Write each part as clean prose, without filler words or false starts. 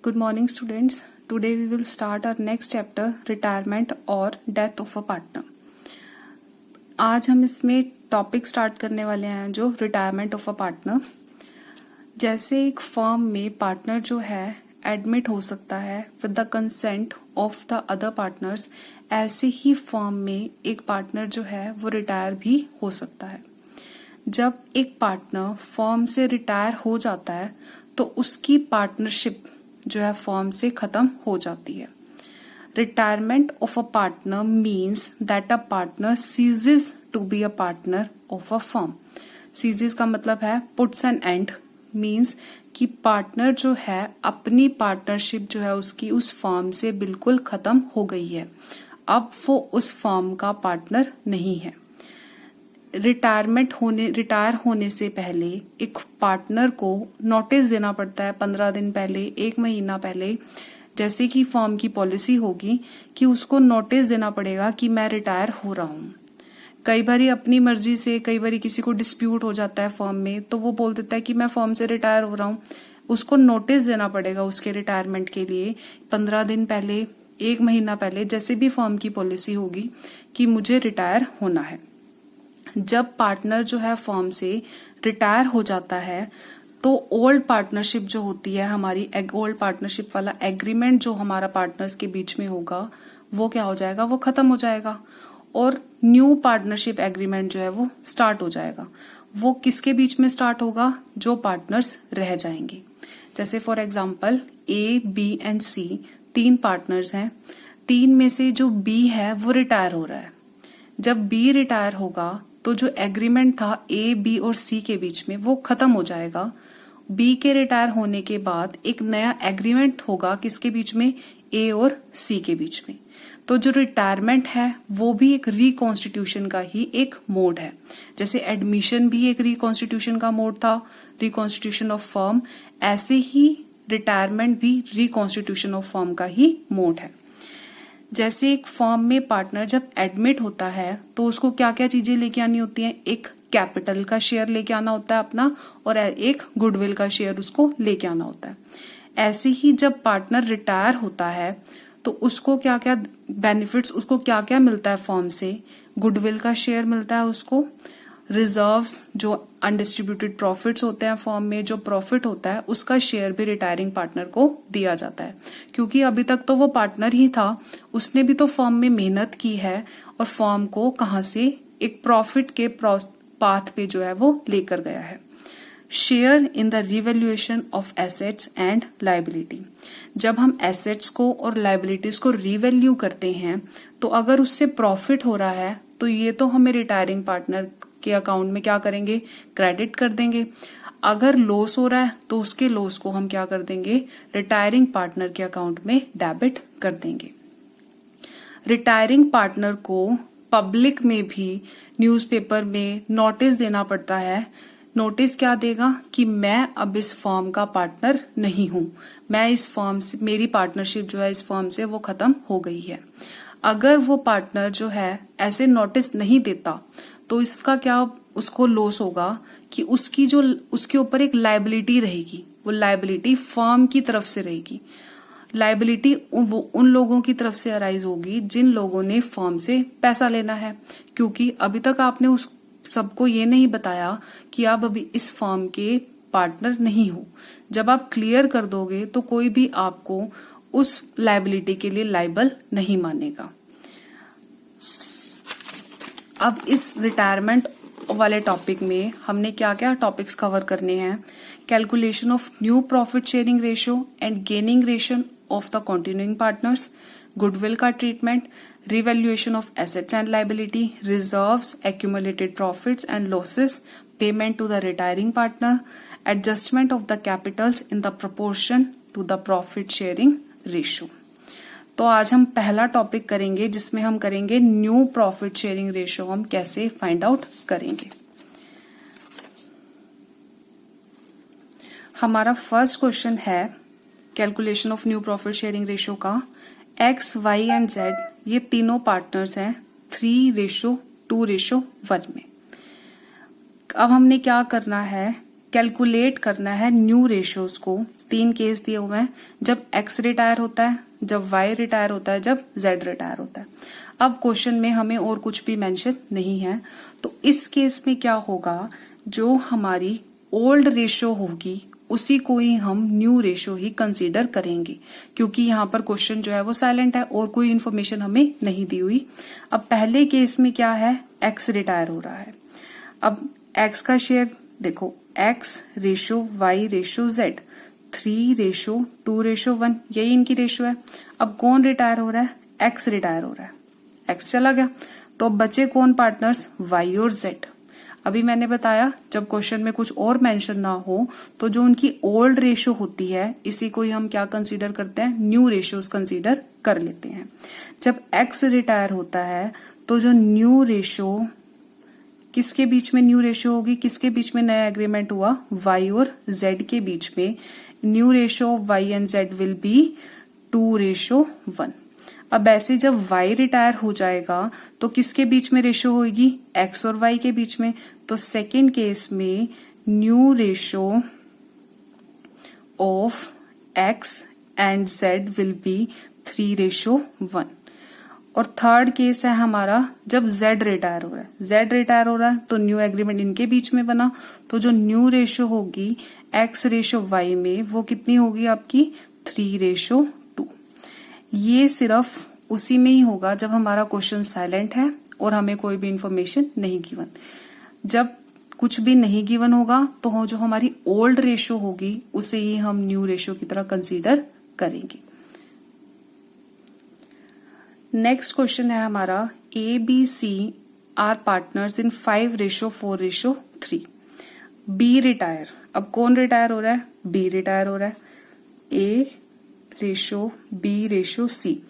Good morning, students. Today we will start our next chapter, retirement और death of a partner. आज हम इसमें topic start करने वाले हैं जो रिटायरमेंट ऑफ अ पार्टनर. जैसे एक फर्म में पार्टनर जो है एडमिट हो सकता है with the consent of the other partners, ऐसे ही फर्म में एक पार्टनर जो है वो रिटायर भी हो सकता है. जब एक पार्टनर फर्म से रिटायर हो जाता है तो उसकी पार्टनरशिप जो है फर्म से खत्म हो जाती है. Retirement of a partner means that a partner ceases to be a partner of a firm. Ceases का मतलब है पुट्स एन एंड, मीन्स कि पार्टनर जो है अपनी पार्टनरशिप जो है उसकी उस फर्म से बिल्कुल खत्म हो गई है. अब वो उस फर्म का पार्टनर नहीं है. रिटायर होने से पहले एक पार्टनर को नोटिस देना पड़ता है 15 दिन पहले, 1 महीना पहले. जैसे कि फर्म की पॉलिसी होगी कि उसको नोटिस देना पड़ेगा कि मैं रिटायर हो रहा हूं. कई बारी अपनी मर्जी से, कई बारी किसी को डिस्प्यूट हो जाता है फर्म में, तो वो बोल देता है कि मैं फर्म से रिटायर हो रहा हूं. उसको नोटिस देना पड़ेगा उसके रिटायरमेंट के लिए 15 दिन पहले, 1 महीना पहले, जैसे भी फर्म की पॉलिसी होगी कि मुझे रिटायर होना है. जब पार्टनर जो है फर्म से रिटायर हो जाता है तो ओल्ड पार्टनरशिप जो होती है हमारी, ओल्ड पार्टनरशिप वाला एग्रीमेंट जो हमारा पार्टनर्स के बीच में होगा वो क्या हो जाएगा, वो खत्म हो जाएगा और न्यू पार्टनरशिप एग्रीमेंट जो है वो स्टार्ट हो जाएगा. वो किसके बीच में स्टार्ट होगा, जो पार्टनर्स रह जाएंगे. जैसे for example A, B and C 3 partners हैं. 3 में से जो बी है वो रिटायर हो रहा है. जब बी रिटायर होगा तो जो एग्रीमेंट था ए, बी और सी के बीच में वो खत्म हो जाएगा. बी के रिटायर होने के बाद एक नया एग्रीमेंट होगा किसके बीच में, ए और सी के बीच में. तो जो रिटायरमेंट है वो भी एक रिकॉन्स्टिट्यूशन का ही एक मोड है. जैसे एडमिशन भी एक रिकॉन्स्टिट्यूशन का मोड था, रिकॉन्स्टिट्यूशन ऑफ फर्म, ऐसे ही रिटायरमेंट भी रिकॉन्स्टिट्यूशन ऑफ फर्म का ही मोड है. जैसे एक फर्म में पार्टनर जब एडमिट होता है तो उसको क्या क्या चीजें लेके आनी होती हैं, एक कैपिटल का शेयर लेके आना होता है अपना, और एक गुडविल का शेयर उसको लेके आना होता है. ऐसे ही जब पार्टनर रिटायर होता है तो उसको क्या क्या बेनिफिट्स, उसको क्या क्या मिलता है फर्म से. गुडविल का शेयर मिलता है उसको, रिजर्व्स जो अनडिस्ट्रीब्यूटेड प्रॉफिट्स होते हैं फर्म में, जो प्रॉफिट होता है उसका शेयर भी रिटायरिंग पार्टनर को दिया जाता है. क्योंकि अभी तक तो वो पार्टनर ही था, उसने भी तो फर्म में मेहनत की है और फर्म को कहां से एक प्रॉफिट के पाथ पे जो है वो लेकर गया है. Share in the revaluation of assets and liability. जब हम एसेट्स को और लायबिलिटीज को रिवैल्यू करते हैं तो अगर उससे प्रॉफिट हो रहा है तो ये तो हमें रिटायरिंग पार्टनर के अकाउंट में क्या करेंगे, क्रेडिट कर देंगे. अगर लॉस हो रहा है तो उसके लॉस को हम क्या कर देंगे, रिटायरिंग पार्टनर के अकाउंट में डेबिट कर देंगे. रिटायरिंग पार्टनर को पब्लिक में भी, न्यूज़पेपर में नोटिस देना पड़ता है. नोटिस क्या देगा कि मैं अब इस फर्म का पार्टनर नहीं हूं, मैं इस फर्म से, मेरी पार्टनरशिप जो है इस फर्म से वो खत्म हो गई है. अगर वो पार्टनर जो है ऐसे नोटिस नहीं देता तो इसका क्या, उसको लॉस होगा कि उसकी जो उसके ऊपर एक लायबिलिटी रहेगी, वो लायबिलिटी फर्म की तरफ से रहेगी. लायबिलिटी वो उन लोगों की तरफ से अराइज होगी जिन लोगों ने फर्म से पैसा लेना है. क्योंकि अभी तक आपने उस सबको ये नहीं बताया कि आप अभी इस फर्म के पार्टनर नहीं हो. जब आप क्लियर कर दोगे तो कोई भी आपको उस लायबिलिटी के लिए लायबल नहीं मानेगा. अब इस रिटायरमेंट वाले टॉपिक में हमने क्या क्या टॉपिक्स कवर करने हैं, calculation of new profit sharing ratio and gaining ratio of the continuing partners, goodwill का treatment, revaluation of assets and liability, reserves, accumulated profits and losses, payment to the retiring partner, adjustment of the capitals in the proportion to the profit sharing ratio. तो आज हम पहला topic करेंगे जिसमें हम करेंगे new profit sharing ratio हम कैसे फाइंड आउट करेंगे. हमारा फर्स्ट क्वेश्चन है calculation of new profit sharing ratio का. एक्स, वाई एंड जेड ये तीनों पार्टनर्स हैं 3:2:1 में. अब हमने क्या करना है, कैलकुलेट करना है न्यू रेशियोज को तीन केस दिए हुए हैं, जब एक्स रिटायर होता है, जब वाई रिटायर होता है, जब जेड रिटायर होता है। अब क्वेश्चन में हमें और कुछ भी मेंशन नहीं है, तो इस केस में क्या होगा, जो हमारी ओल्ड रेशो होगी उसी को ही हम न्यू रेशो ही कंसीडर करेंगे, क्योंकि यहाँ पर क्वेश्चन जो है वो साइलेंट है और कोई इन्फॉर्मेशन हमें नहीं दी हुई। अब पहले केस में क्या है, एक्स रिटायर हो रहा है। अब एक्स का शेयर देखो, X ratio Y ratio Z, 3:2:1, यही इनकी रेशो है। अब कौन रिटायर हो रहा है, एक्स रिटायर हो रहा है, एक्स चला गया, तो अब बचे कौन पार्टनर्स, वाई और जेड। अभी मैंने बताया जब क्वेश्चन में कुछ और मेंशन ना हो तो जो उनकी ओल्ड रेशो होती है इसी को ही हम क्या कंसीडर करते हैं, न्यू रेशोज कंसीडर कर लेते हैं। जब एक्स रिटायर होता है तो जो न्यू रेशो, किसके बीच में न्यू रेशो होगी, किसके बीच में नया एग्रीमेंट हुआ, वाई और जेड के बीच में। New ratio of Y and Z will be 2:1। अब ऐसे जब y रिटायर हो जाएगा तो किसके बीच में रेशो होगी, x और y के बीच में। तो सेकेंड केस में new ratio of x and z will be 3:1। और थर्ड केस है हमारा जब z रिटायर हो रहा है, z रिटायर हो रहा है तो न्यू एग्रीमेंट इनके बीच में बना, तो जो न्यू रेशो होगी x रेशो y में वो कितनी होगी आपकी, 3:2। ये सिर्फ उसी में ही होगा जब हमारा क्वेश्चन साइलेंट है और हमें कोई भी इंफॉर्मेशन नहीं गिवन। जब कुछ भी नहीं गिवन होगा तो जो हमारी ओल्ड रेशो होगी उसे ही हम न्यू रेशो की तरह कंसीडर करेंगे। नेक्स्ट क्वेश्चन है हमारा, A B C are partners in 5:4:3। B retire, अब कौन रिटायर हो रहा है, बी रिटायर हो रहा है। ए रेशो बी रेशो सी,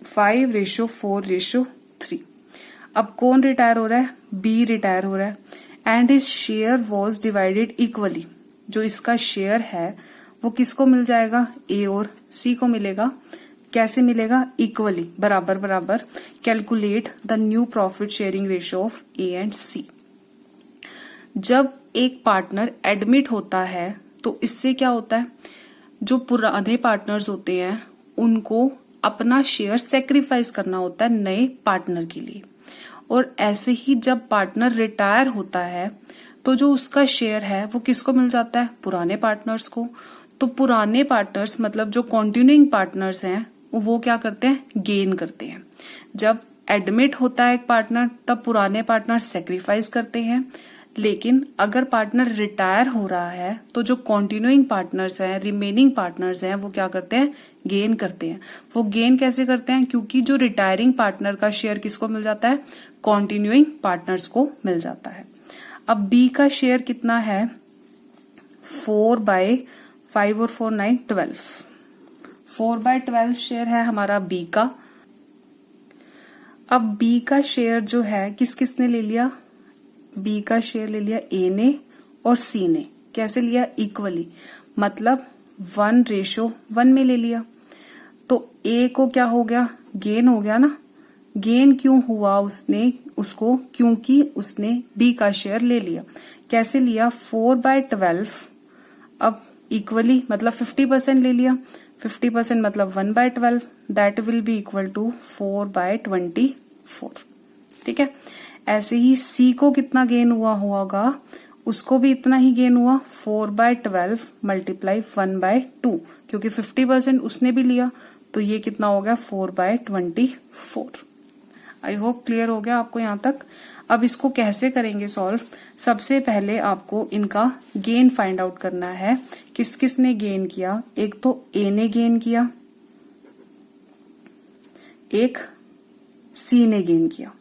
5:4:3। अब कौन रिटायर हो रहा है, बी रिटायर हो रहा है। And his share was divided equally, जो इसका शेयर है वो किसको मिल जाएगा, ए और सी को मिलेगा। कैसे मिलेगा, इक्वली, बराबर बराबर। Calculate the new profit sharing ratio of A and C. जब एक पार्टनर एडमिट होता है तो इससे क्या होता है, जो पुराने पार्टनर्स होते हैं उनको अपना शेयर सेक्रीफाइस करना होता है नए पार्टनर के लिए। और ऐसे ही जब पार्टनर रिटायर होता है तो जो उसका शेयर है वो किसको मिल जाता है, पुराने पार्टनर्स को। तो पुराने पार्टनर्स मतलब जो कंटिन्यूइंग पार्टनर्स हैं वो क्या करते हैं, गेन करते हैं। जब एडमिट होता है एक पार्टनर तब पुराने पार्टनर सेक्रीफाइस करते हैं, लेकिन अगर पार्टनर रिटायर हो रहा है तो जो कंटिन्यूइंग पार्टनर्स हैं, रिमेनिंग पार्टनर्स हैं, वो क्या करते हैं, गेन करते हैं। वो गेन कैसे करते हैं, क्योंकि जो रिटायरिंग पार्टनर का शेयर किसको मिल जाता है, कंटिन्यूइंग पार्टनर्स को मिल जाता है। अब बी का शेयर कितना है, 4/5 और 4 9 12। 4/12 शेयर है हमारा बी का। अब बी का शेयर जो है किस किसने ले लिया, बी का शेयर ले लिया ए ने और सी ने। कैसे लिया, इक्वली, मतलब 1:1 में ले लिया। तो ए को क्या हो गया, गेन हो गया ना। गेन क्यों हुआ उसको, क्योंकि उसने बी का शेयर ले लिया। कैसे लिया, 4/12। अब इक्वली मतलब 50% ले लिया, 50% मतलब 1/12, that will be equal to 4/24। ठीक है। ऐसे ही सी को कितना गेन हुआ होगा, उसको भी इतना ही गेन हुआ, 4/12 मल्टीप्लाई 1/2, क्योंकि 50% उसने भी लिया, तो ये कितना हो गया, 4/24। आई होप क्लियर हो गया आपको यहां तक। अब इसको कैसे करेंगे सॉल्व, सबसे पहले आपको इनका गेन फाइंड आउट करना है। किस किस ने गेन किया, एक तो ए ने गेन किया, एक सी ने गेन किया।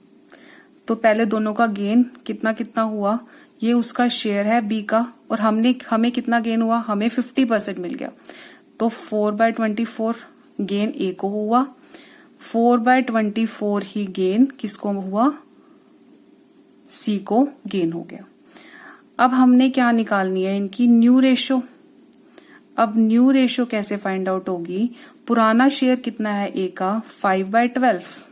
तो पहले दोनों का गेन कितना कितना हुआ, ये उसका शेयर है बी का, और हमें कितना गेन हुआ, हमें 50% मिल गया। तो 4/24 गेन ए को हुआ, 4/24 ही गेन किसको हुआ, सी को गेन हो गया। अब हमने क्या निकालनी है, इनकी न्यू रेशो। अब न्यू रेशो कैसे फाइंड आउट होगी, पुराना शेयर कितना है ए का, 5/12।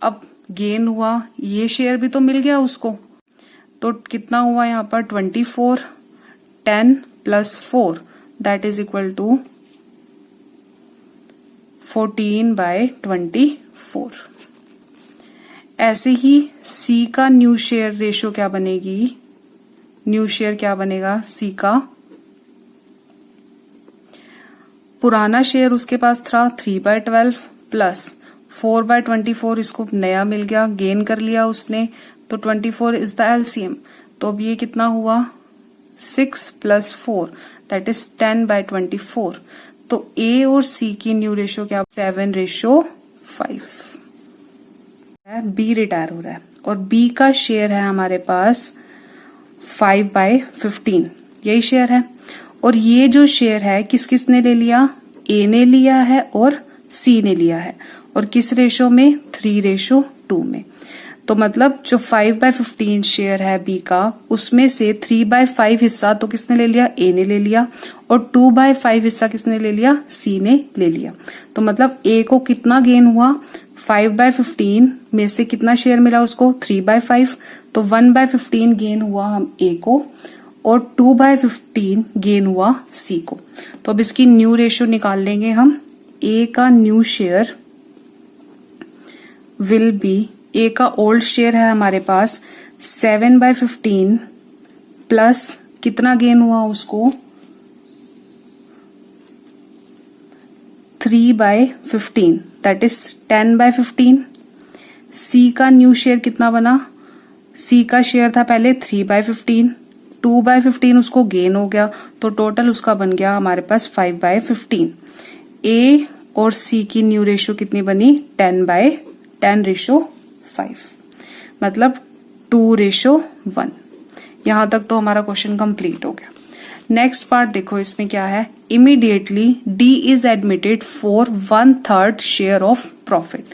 अब गेन हुआ, ये शेयर भी तो मिल गया उसको, तो कितना हुआ यहाँ पर 24, 10 + 4, दैट इज इक्वल टू 14/24। ऐसे ही सी का न्यू शेयर रेशो क्या बनेगी, न्यू शेयर क्या बनेगा सी का, पुराना शेयर उसके पास था 3/12 प्लस 4/24, इसको नया मिल गया, गेन कर लिया उसने, तो 24 इज द एलसीएम। तो अब ये कितना हुआ 6 + 4 दैट इज 10/24। तो ए और सी की न्यू रेशो क्या 7:5। बी रिटायर हो रहा है और बी का शेयर है हमारे पास 5/15, यही शेयर है। और ये जो शेयर है किस किस ने ले लिया, ए ने लिया है और सी ने लिया है, और किस रेशो में 3:2 में। तो मतलब जो 5/15 शेयर है बी का, उसमें से 3/5 हिस्सा तो किसने ले लिया, ए ने ले लिया, और 2/5 हिस्सा किसने ले लिया, सी ने ले लिया। तो मतलब ए को कितना गेन हुआ, 5/15 में से कितना शेयर मिला उसको 3/5, तो 1/15 गेन हुआ हम ए को, और 2/15 गेन हुआ सी को। तो अब इसकी न्यू रेशो निकाल लेंगे हम। ए का न्यू शेयर विल बी, ए का ओल्ड शेयर है हमारे पास 7/15 प्लस कितना गेन हुआ उसको 3/15 दैट इज 10/15। सी का न्यू शेयर कितना बना, सी का शेयर था पहले 3/15, 2/15 उसको गेन हो गया, तो टोटल उसका बन गया हमारे पास 5/15। ए और सी की न्यू रेशो कितनी बनी 10/10:5, मतलब 2:1। यहां तक तो हमारा क्वेश्चन कंप्लीट हो गया। नेक्स्ट पार्ट देखो, इसमें क्या है, immediately D is admitted for 1/3 share of profit.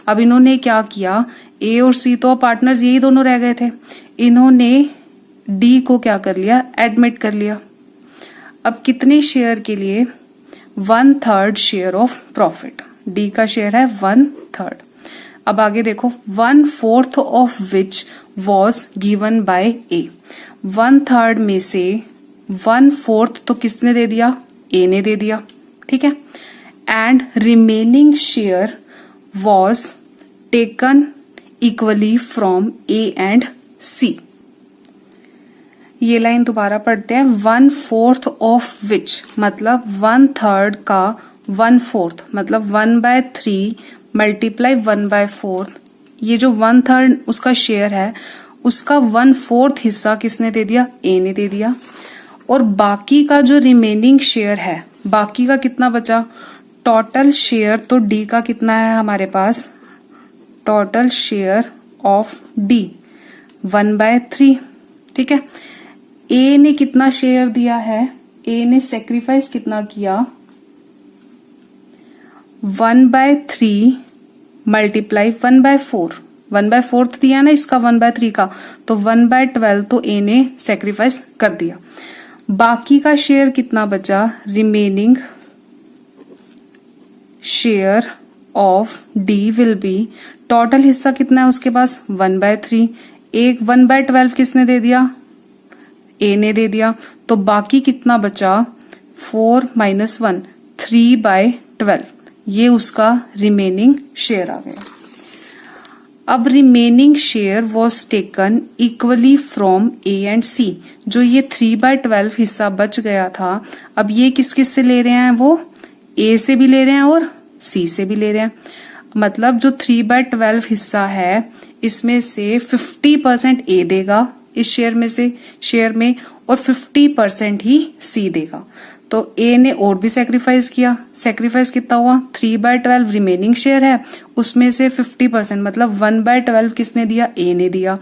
अब इन्होंने क्या किया, ए और सी तो पार्टनर्स यही दोनों रह गए थे, इन्होंने डी को क्या कर लिया, एडमिट कर लिया। अब कितने शेयर के लिए, 1/3 शेयर ऑफ प्रॉफिट, डी का शेयर है 1/3। अब आगे देखो, 1/4 of which was given by A. 1/3 में से 1/4 तो किसने दे दिया, ए ने दे दिया, ठीक है। And remaining share was taken equally from A and C. ये लाइन दोबारा पढ़ते हैं, 1/4 ऑफ विच मतलब 1/3 का 1/4 मतलब 1/3 मल्टीप्लाई 1/4। ये जो 1/3 उसका शेयर है, उसका 1/4 हिस्सा किसने दे दिया, ए ने दे दिया। और बाकी का जो रिमेनिंग शेयर है, बाकी का कितना बचा, टोटल शेयर तो डी का कितना है हमारे पास, टोटल शेयर ऑफ डी 1/3, ठीक है। ए ने कितना शेयर दिया है, ए ने सेक्रीफाइस कितना किया, 1/3 मल्टीप्लाई 1/4, 1/4 दिया ना इसका 1/3 का, तो 1/12 तो ए ने सेक्रीफाइस कर दिया। बाकी का शेयर कितना बचा, remaining share of D will be, total हिस्सा कितना है उसके पास 1/3, एक 1/12 किसने दे दिया, ए ने दे दिया, तो बाकी कितना बचा 4 - 1 3/12, ये उसका रिमेनिंग शेयर आ गया। अब remaining share was taken equally from A and C, जो ये 3/12 हिस्सा बच गया था, अब ये किस किस से ले रहे हैं, वो ए से भी ले रहे हैं और सी से भी ले रहे हैं। मतलब जो 3/12 हिस्सा है, इसमें से 50% ए देगा इस शेयर में और 50% ही सी देगा। तो ए ने और भी सेक्रीफाइस किया, सेक्रीफाइस कितना हुआ 3/12 रिमेनिंग शेयर है, उसमें से 50% मतलब 1/12 किसने दिया, ए ने दिया।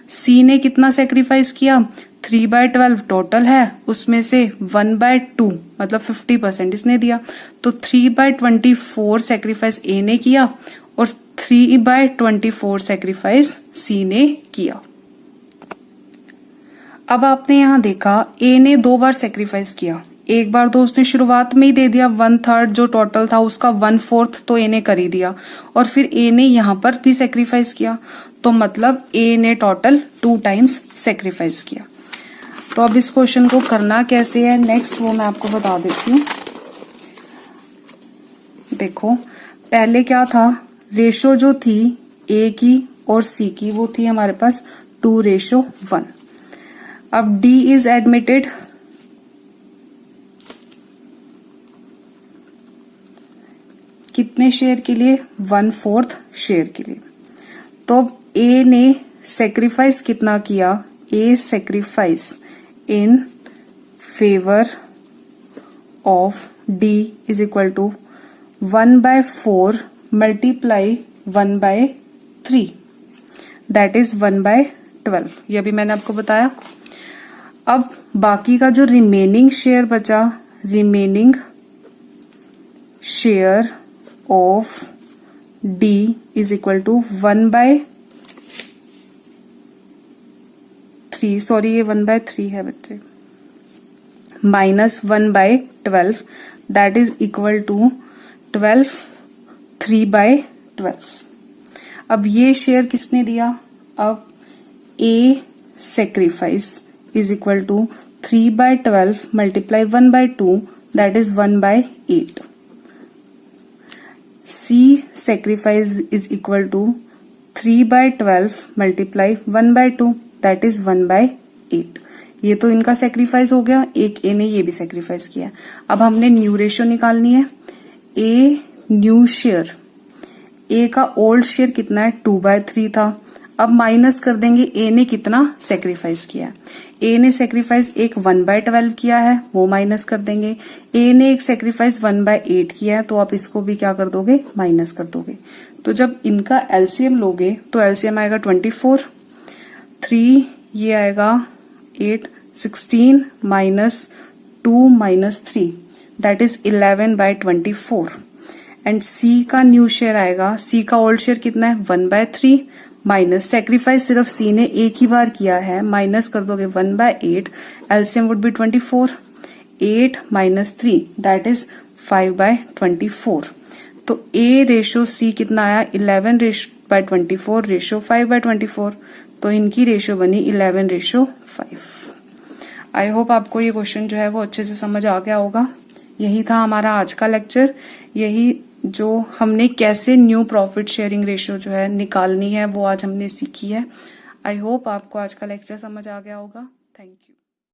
सी ने कितना सेक्रीफाइस किया, 3/12 टोटल है, उसमें से 1/2 मतलब 50% इसने दिया। तो 3/24 सेक्रीफाइस ए ने किया और 3/24 सेक्रीफाइस सी ने किया। अब आपने यहां देखा, ए ने 2 बार सेक्रीफाइस किया, एक बार तो उसने शुरुआत में ही दे दिया 1/3 जो टोटल था उसका 1/4 तो ए ने कर ही दिया, और फिर ए ने यहां पर भी सेक्रीफाइस किया, तो मतलब ए ने टोटल 2 टाइम्स सेक्रीफाइस किया। तो अब इस क्वेश्चन को करना कैसे है नेक्स्ट वो मैं आपको बता देती हूँ। देखो पहले क्या था, रेशो जो थी ए की और सी की वो थी हमारे पास 2:1। अब डी इज एडमिटेड कितने शेयर के लिए, 1/4 शेयर के लिए। तो ए ने सेक्रीफाइस कितना किया, A sacrifice in favour of D is equal to 1/4 multiply 1/3 that is 1/12। ये भी मैंने आपको बताया। अब बाकी का जो रिमेनिंग शेयर बचा, remaining share of D is equal to 1/3, sorry ये 1/3 है बच्चे, minus 1/12 that is equal to 12, 3/12। अब ये शेयर किसने दिया, अब A sacrifice is equal to 3/12 multiply 1/2 that is 1/8। C sacrifice is equal to 3/12 multiply 1/2 that is 1/8। ये तो इनका सेक्रीफाइस हो गया, एक ए ने ये भी सेक्रीफाइस किया। अब हमने न्यू रेशियो निकालनी है। ए न्यू शेयर, ए का ओल्ड शेयर कितना है, 2/3 था। अब माइनस कर देंगे ए ने कितना सेक्रीफाइस किया। ए ने सेक्रीफाइस एक 1/12 किया है, वो माइनस कर देंगे। ए ने एक सेक्रीफाइस 1/8 किया है, तो आप इसको भी क्या कर दोगे, माइनस कर दोगे। तो जब इनका एलसीएम लोगे तो एलसीएम आएगा 24, 3 ये आएगा 8, 16 minus 2 minus 3 that is 11/24। And C का न्यू शेयर आएगा, सी का ओल्ड शेयर कितना है, 1/3 माइनस सेक्रीफाइस सिर्फ सी ने एक ही बार किया है, माइनस कर दोगे 1/8, LCM would be 24, 8 minus 3 that is 5/24। तो ए रेशो सी कितना आया, 11/24 रेशो 5/24। तो इनकी रेशो बनी 11:5। आई होप आपको ये क्वेश्चन जो है वो अच्छे से समझ आ गया होगा। यही था हमारा आज का लेक्चर। यही जो हमने कैसे न्यू प्रॉफिट शेयरिंग रेशियो जो है निकालनी है वो आज हमने सीखी है। आई होप आपको आज का लेक्चर समझ आ गया होगा। Thank you.